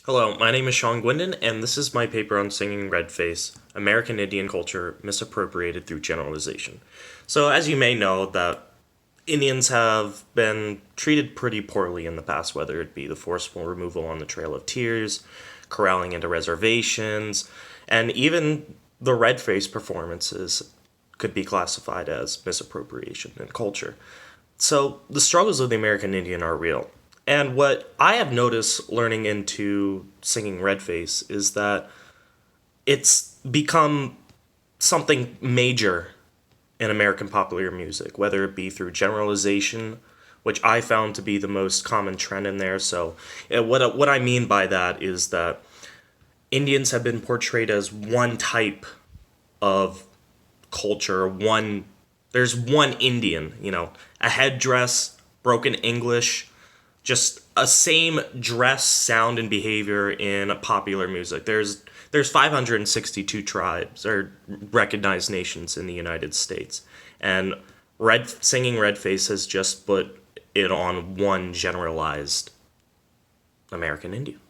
Hello, my name is Sean Gwendon, and this is my paper on singing red face, American Indian culture misappropriated through generalization. So, as you may know, that Indians have been treated pretty poorly in the past, whether it be the forceful removal on the Trail of Tears, corralling into reservations, and even the red face performances could be classified as misappropriation in culture. So the struggles of the American Indian are real. And what I have noticed learning into singing Redface is that it's become something major in American popular music, whether it be through generalization, which I found to be the most common trend in there. So, what I mean by that is that Indians have been portrayed as one type of culture, there's one Indian, a headdress, broken English, just a same dress, sound, and behavior in popular music. There's 562 tribes or recognized nations in the United States, and red singing Redface has just put it on one generalized American Indian.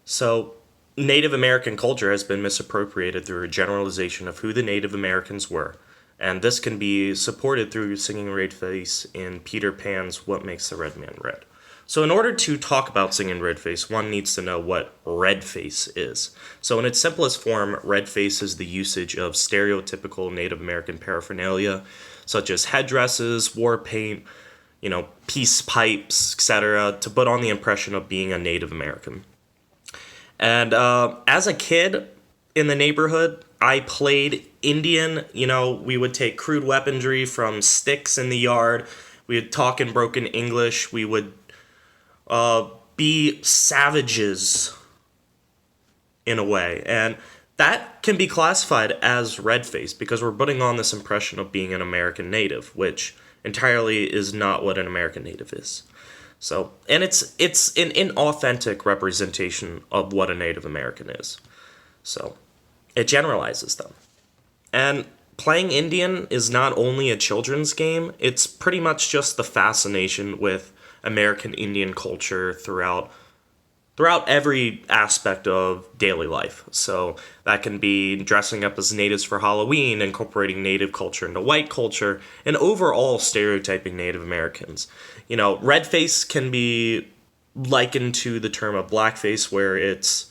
So Native American culture has been misappropriated through a generalization of who the Native Americans were, and this can be supported through singing Redface in Peter Pan's What Makes the Red Man Red. So, in order to talk about singing Redface, one needs to know what redface is. So, in its simplest form, redface is the usage of stereotypical Native American paraphernalia, such as headdresses, war paint, peace pipes, etc., to put on the impression of being a Native American. And as a kid in the neighborhood, I played Indian. We would take crude weaponry from sticks in the yard. We would talk in broken English. We would be savages in a way. And that can be classified as redface because we're putting on this impression of being an American native, which entirely is not what an American native is. So, and it's an inauthentic representation of what a Native American is. So, it generalizes them. And playing Indian is not only a children's game, it's pretty much just the fascination with American Indian culture throughout every aspect of daily life. So that can be dressing up as natives for Halloween, incorporating native culture into white culture, and overall stereotyping Native Americans. Redface can be likened to the term of blackface, where it's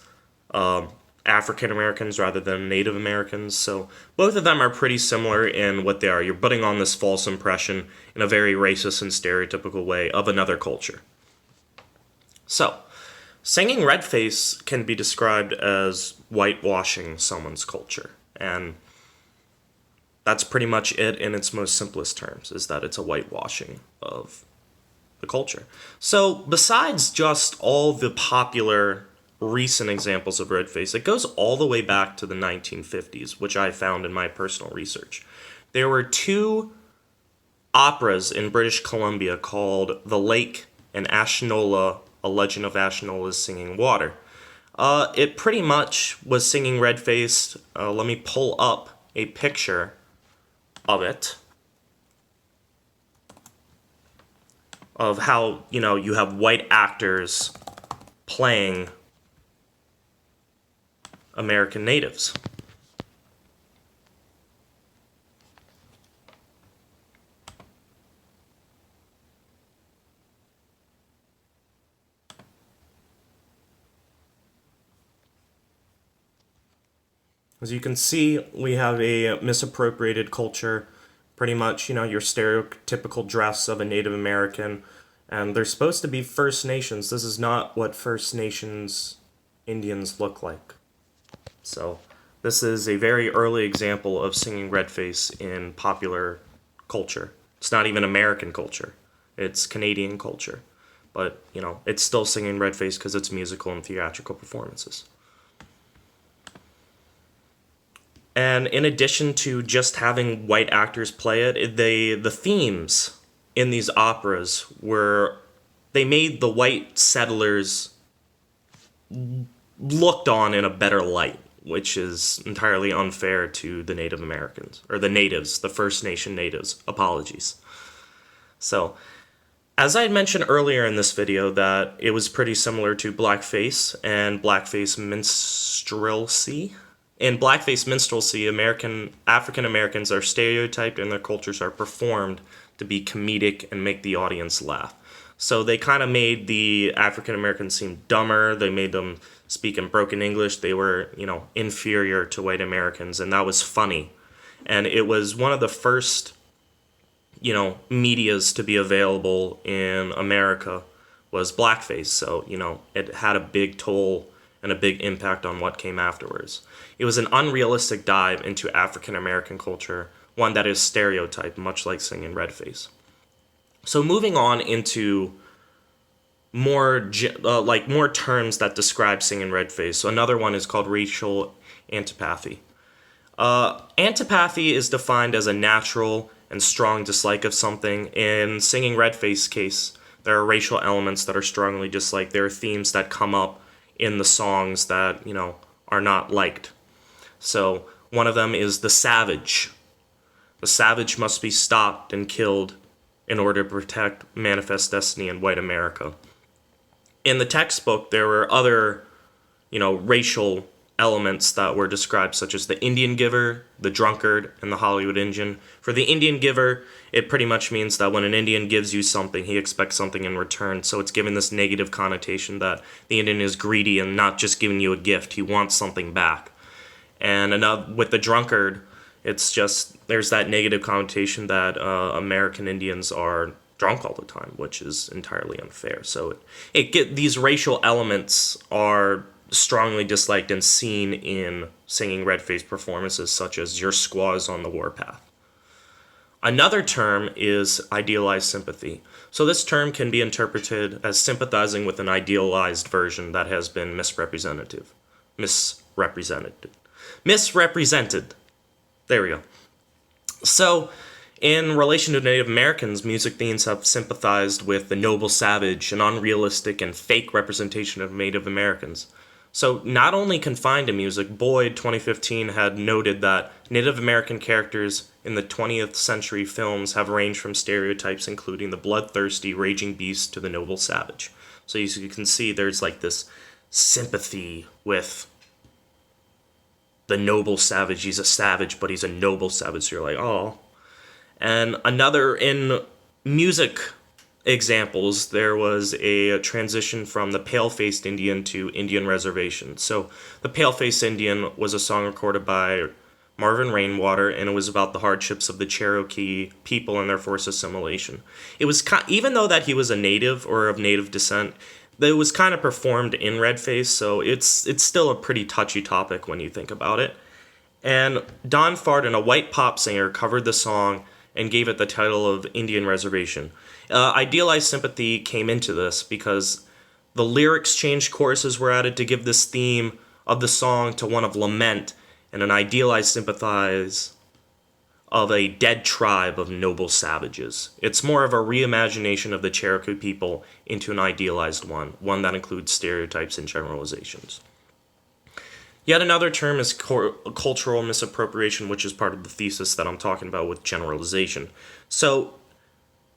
African Americans rather than Native Americans. So both of them are pretty similar in what they are. You're putting on this false impression in a very racist and stereotypical way of another culture. So, singing Redface can be described as whitewashing someone's culture. And that's pretty much it in its most simplest terms, is that it's a whitewashing of the culture. So, besides just all the popular recent examples of redface, it goes all the way back to the 1950s, which I found in my personal research. There were two operas in British Columbia called The Lake and Ashnola, A Legend of Ashnola's Singing Water. It pretty much was singing redface. Let me pull up a picture of it. Of how, you have white actors playing American natives. As you can see, we have a misappropriated culture. Pretty much, your stereotypical dress of a Native American. And they're supposed to be First Nations. This is not what First Nations Indians look like. So, this is a very early example of singing redface in popular culture. It's not even American culture, it's Canadian culture. But, it's still singing redface because it's musical and theatrical performances. And in addition to just having white actors play it, the themes in these operas they made the white settlers looked on in a better light, which is entirely unfair to the Native Americans, or the natives, the First Nation natives. Apologies. So, As I had mentioned earlier in this video, that it was pretty similar to blackface and blackface minstrelsy. In blackface minstrelsy, African Americans are stereotyped and their cultures are performed to be comedic and make the audience laugh. So they kind of made the African Americans seem dumber. They made them speak in broken English. They were, inferior to white Americans, and that was funny. And it was one of the first medias to be available in America was blackface. So, it had a big toll and a big impact on what came afterwards. It was an unrealistic dive into African American culture, one that is stereotyped, much like singing red face. So moving on into more terms that describe singing red face. So another one is called racial antipathy. Antipathy is defined as a natural and strong dislike of something. In singing red face case, there are racial elements that are strongly disliked. There are themes that come up in the songs that, are not liked. So one of them is the savage. The savage must be stopped and killed in order to protect manifest destiny in white America. In the textbook, there were other, racial elements that were described, such as the Indian giver, the drunkard, and the Hollywood Injun. For the Indian giver, it pretty much means that when an Indian gives you something, he expects something in return. So it's given this negative connotation that the Indian is greedy and not just giving you a gift, he wants something back. And with the drunkard, it's just, there's that negative connotation that American Indians are drunk all the time, which is entirely unfair. So these racial elements are strongly disliked and seen in singing red face performances, such as your squaws on the warpath. Another term is idealized sympathy. So this term can be interpreted as sympathizing with an idealized version that has been misrepresented. There we go. So, in relation to Native Americans, music themes have sympathized with the noble savage, an unrealistic and fake representation of Native Americans. So, not only confined to music, Boyd 2015 had noted that Native American characters in the 20th century films have ranged from stereotypes including the bloodthirsty raging beast to the noble savage. So as you can see, there's like this sympathy with the noble savage. He's a savage, but he's a noble savage. So you're like, oh. And another, in music examples, there was a transition from the pale-faced Indian to Indian reservation. So the pale-faced Indian was a song recorded by Marvin Rainwater, and it was about the hardships of the Cherokee people and their forced assimilation. It was even though that he was a native or of native descent, it was kind of performed in red face, so it's still a pretty touchy topic when you think about it. And Don Farden, a white pop singer, covered the song and gave it the title of Indian Reservation. Idealized sympathy came into this because the lyrics changed, choruses were added to give this theme of the song to one of lament and an idealized sympathize of a dead tribe of noble savages. It's more of a reimagination of the Cherokee people into an idealized one that includes stereotypes and generalizations. Yet another term is cultural misappropriation, which is part of the thesis that I'm talking about with generalization. So,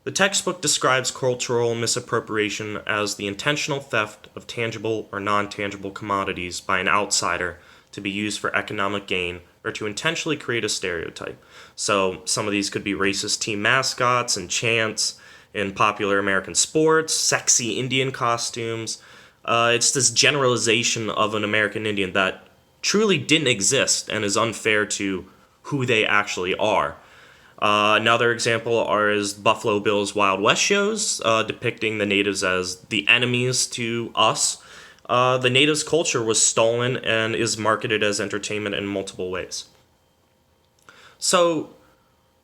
the textbook describes cultural misappropriation as the intentional theft of tangible or non-tangible commodities by an outsider to be used for economic gain or to intentionally create a stereotype. So, some of these could be racist team mascots and chants in popular American sports, sexy Indian costumes. It's this generalization of an American Indian that truly didn't exist and is unfair to who they actually are. Another example is Buffalo Bill's Wild West shows, depicting the natives as the enemies to us. The natives' culture was stolen and is marketed as entertainment in multiple ways. So,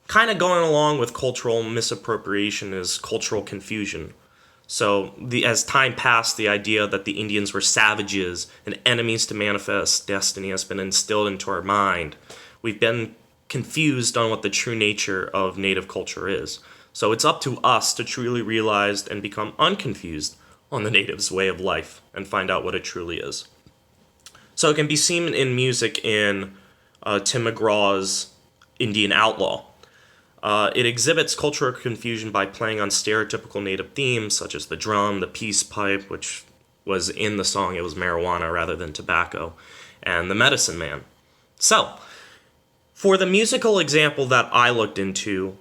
kind of going along with cultural misappropriation is cultural confusion. So, as time passed, the idea that the Indians were savages and enemies to manifest destiny has been instilled into our mind. We've been confused on what the true nature of Native culture is. So it's up to us to truly realize and become unconfused on the Natives' way of life and find out what it truly is. So it can be seen in music in Tim McGraw's Indian Outlaw. It exhibits cultural confusion by playing on stereotypical native themes such as the drum, the peace pipe, which was in the song, it was marijuana rather than tobacco, and the medicine man. So, for the musical example that I looked into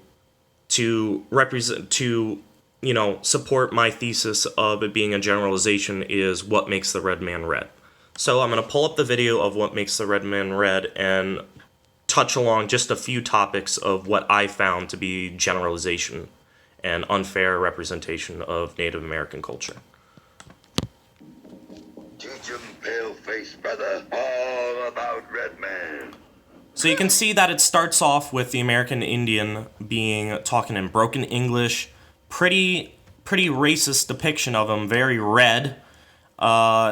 support my thesis of it being a generalization is What Makes the Red Man Red. So I'm going to pull up the video of What Makes the Red Man Red and touch along just a few topics of what I found to be generalization and unfair representation of Native American culture. Teach 'em, pale-faced brother, all about Red Man. So you can see that it starts off with the American Indian talking in broken English, pretty racist depiction of him, very red,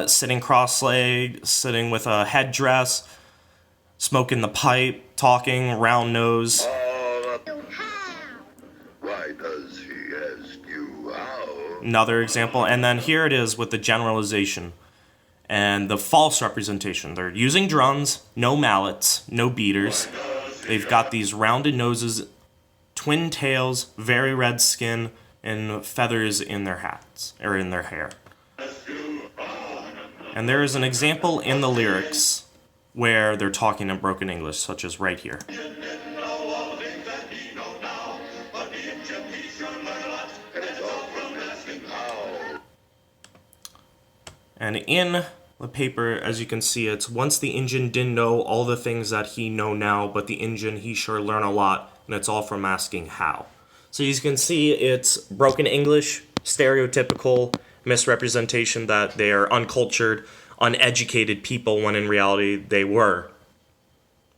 sitting cross-legged, sitting with a headdress, smoking the pipe, talking, round nose. Why does he ask you how? Another example, and then here it is with the generalization and the false representation. They're using drums, no mallets, no beaters. They've got these rounded noses, twin tails, very red skin, and feathers in their hats, or in their hair. And there is an example in the lyrics where they're talking in broken English, such as right here. And in the paper, as you can see, it's once the Injun didn't know all the things that he know now, but the Injun he sure learn a lot, and it's all from asking how. So you can see it's broken English, stereotypical misrepresentation that they are uncultured, uneducated people when in reality they were,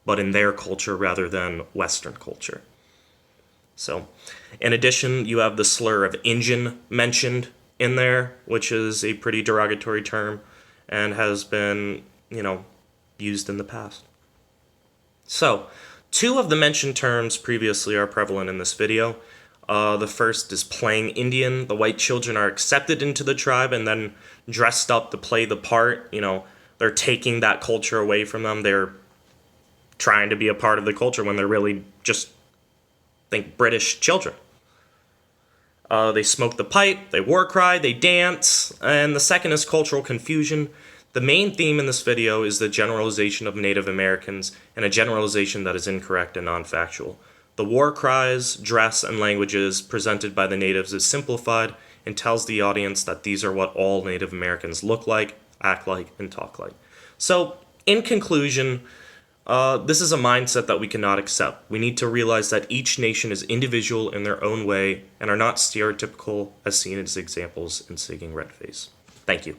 but in their culture rather than Western culture. So, in addition, you have the slur of Injun mentioned in there, which is a pretty derogatory term and has been, used in the past. So, two of the mentioned terms previously are prevalent in this video. The first is playing Indian. The white children are accepted into the tribe and then dressed up to play the part. They're taking that culture away from them. They're trying to be a part of the culture when they're really just, think, British children. They smoke the pipe, they war cry, they dance, and the second is cultural confusion. The main theme in this video is the generalization of Native Americans, and a generalization that is incorrect and non-factual. The war cries, dress, and languages presented by the natives is simplified and tells the audience that these are what all Native Americans look like, act like, and talk like. So, in conclusion, this is a mindset that we cannot accept. We need to realize that each nation is individual in their own way and are not stereotypical as seen as examples in Singing Red Face. Thank you.